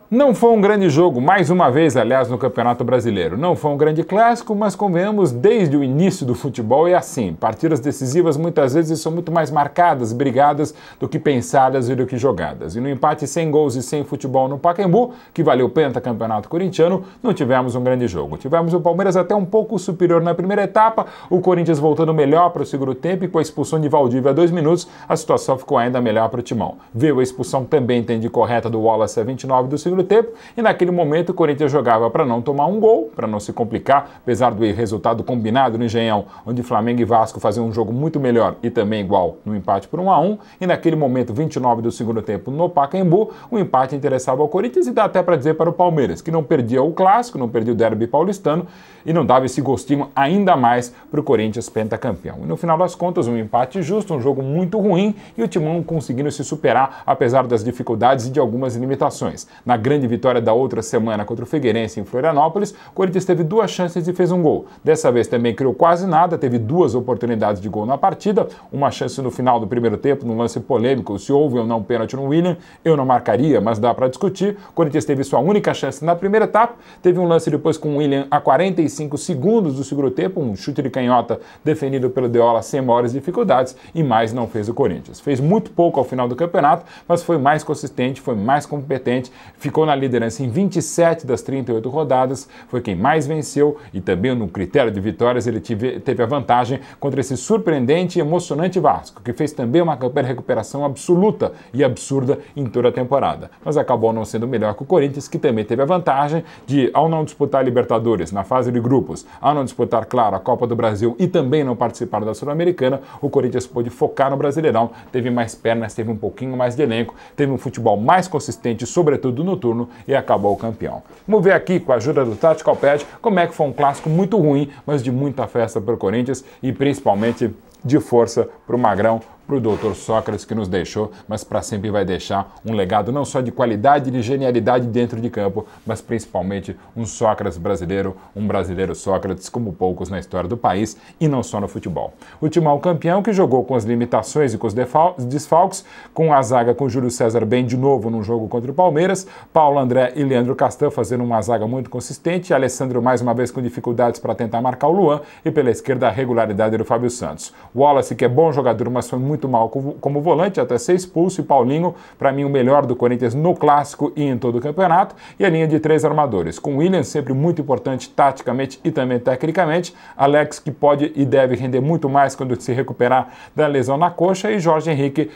Não foi um grande jogo, mais uma vez, aliás, no Campeonato Brasileiro. Não foi um grande clássico, mas convenhamos, desde o início do futebol é assim. Partidas decisivas muitas vezes são muito mais marcadas, brigadas, do que pensadas e do que jogadas. E no empate sem gols e sem futebol no Pacaembu, que valeu o pentacampeonato corintiano, não tivemos um grande jogo. Tivemos o Palmeiras até um pouco superior na primeira etapa, o Corinthians voltando melhor para o segundo tempo e com a expulsão de Valdívia a 2 minutos, a situação ficou ainda melhor para o Timão. Veio a expulsão também, entendi, correta do Wallace a 29 do segundo tempo, e naquele momento o Corinthians jogava para não tomar um gol, para não se complicar, apesar do resultado combinado no Engenhão, onde Flamengo e Vasco faziam um jogo muito melhor e também igual no empate por 1-1, e naquele momento, 29 do segundo tempo, no Pacaembu, o empate interessava ao Corinthians e dá até para dizer para o Palmeiras, que não perdia o clássico, não perdia o derby paulistano e não dava esse gostinho ainda mais para o Corinthians pentacampeão. E no final das contas, um empate justo, um jogo muito ruim e o Timão conseguindo se superar, apesar das dificuldades e de algumas limitações. Na grande vitória da outra semana contra o Figueirense em Florianópolis, o Corinthians teve 2 chances e fez um gol. Dessa vez também criou quase nada, teve 2 oportunidades de gol na partida, uma chance no final do primeiro tempo, num lance polêmico, se houve ou não pênalti no William, eu não marcaria, mas dá para discutir. O Corinthians teve sua única chance na primeira etapa, teve um lance depois com o William a 45 segundos do segundo tempo, um chute de canhota defendido pelo Deola sem maiores dificuldades e mais não fez o Corinthians. Fez muito pouco ao final do campeonato, mas foi mais consistente, foi mais competente, ficou na liderança em 27 das 38 rodadas, foi quem mais venceu e também no critério de vitórias ele teve a vantagem contra esse surpreendente e emocionante Vasco, que fez também uma campanha de recuperação absoluta e absurda em toda a temporada. Mas acabou não sendo melhor que o Corinthians, que também teve a vantagem de, ao não disputar a Libertadores na fase de grupos, ao não disputar, claro, a Copa do Brasil e também não participar da Sul-Americana, o Corinthians pôde focar no Brasileirão, teve mais pernas, teve um pouquinho mais de elenco, teve um futebol mais consistente, sobretudo no turno, e acabou o campeão. Vamos ver aqui, com a ajuda do Tactical Pad, como é que foi um clássico muito ruim, mas de muita festa para o Corinthians e principalmente de força para o Magrão, para o Dr. Sócrates, que nos deixou, mas para sempre vai deixar um legado não só de qualidade e de genialidade dentro de campo, mas principalmente um Sócrates brasileiro, um brasileiro Sócrates como poucos na história do país e não só no futebol. O Timão campeão que jogou com as limitações e com os desfalques, com a zaga com Júlio César bem de novo num jogo contra o Palmeiras, Paulo André e Leandro Castan fazendo uma zaga muito consistente, Alessandro mais uma vez com dificuldades para tentar marcar o Luan e pela esquerda a regularidade do Fábio Santos. Wallace, que é bom jogador, mas foi muito mal como volante, até ser expulso, e Paulinho, para mim o melhor do Corinthians no clássico e em todo o campeonato, e a linha de 3 armadores, com William sempre muito importante taticamente e também tecnicamente, Alex, que pode e deve render muito mais quando se recuperar da lesão na coxa, e Jorge Henrique,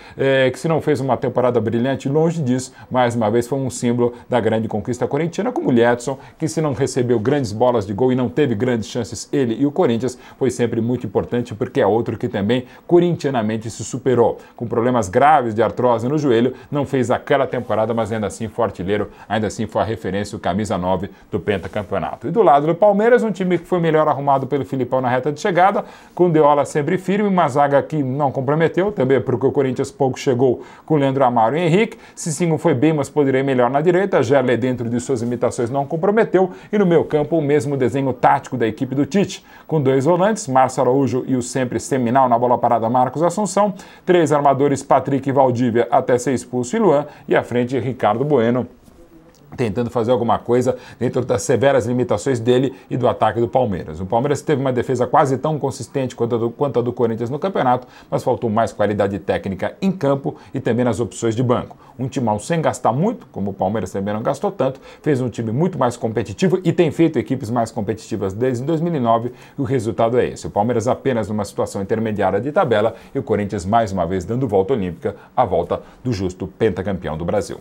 que se não fez uma temporada brilhante, longe disso, mais uma vez foi um símbolo da grande conquista corintiana, como o Liedson, que se não recebeu grandes bolas de gol e não teve grandes chances, ele e o Corinthians, foi sempre muito importante, porque é outro que também corintianamente se superou. Com problemas graves de artrose no joelho, não fez aquela temporada, mas ainda assim foi artilheiro, ainda assim foi a referência, o camisa 9 do pentacampeonato. E do lado do Palmeiras, um time que foi melhor arrumado pelo Filipão na reta de chegada, com Deola sempre firme, uma zaga que não comprometeu, também porque o Corinthians pouco chegou com Leandro Amaro e Henrique, Cicinho foi bem, mas poderia ir melhor na direita, Gerley dentro de suas limitações não comprometeu, e no meio campo o mesmo desenho tático da equipe do Tite, com 2 volantes, Márcio Araújo e o sempre seminal na bola parada Marcos Assunção, 3 armadores, Patrick e Valdívia até ser expulso e Luan, e à frente Ricardo Bueno, tentando fazer alguma coisa dentro das severas limitações dele e do ataque do Palmeiras. O Palmeiras teve uma defesa quase tão consistente quanto a do Corinthians no campeonato, mas faltou mais qualidade técnica em campo e também nas opções de banco. Um Timão sem gastar muito, como o Palmeiras também não gastou tanto, fez um time muito mais competitivo e tem feito equipes mais competitivas desde 2009 e o resultado é esse. O Palmeiras apenas numa situação intermediária de tabela e o Corinthians mais uma vez dando volta olímpica, a volta do justo pentacampeão do Brasil.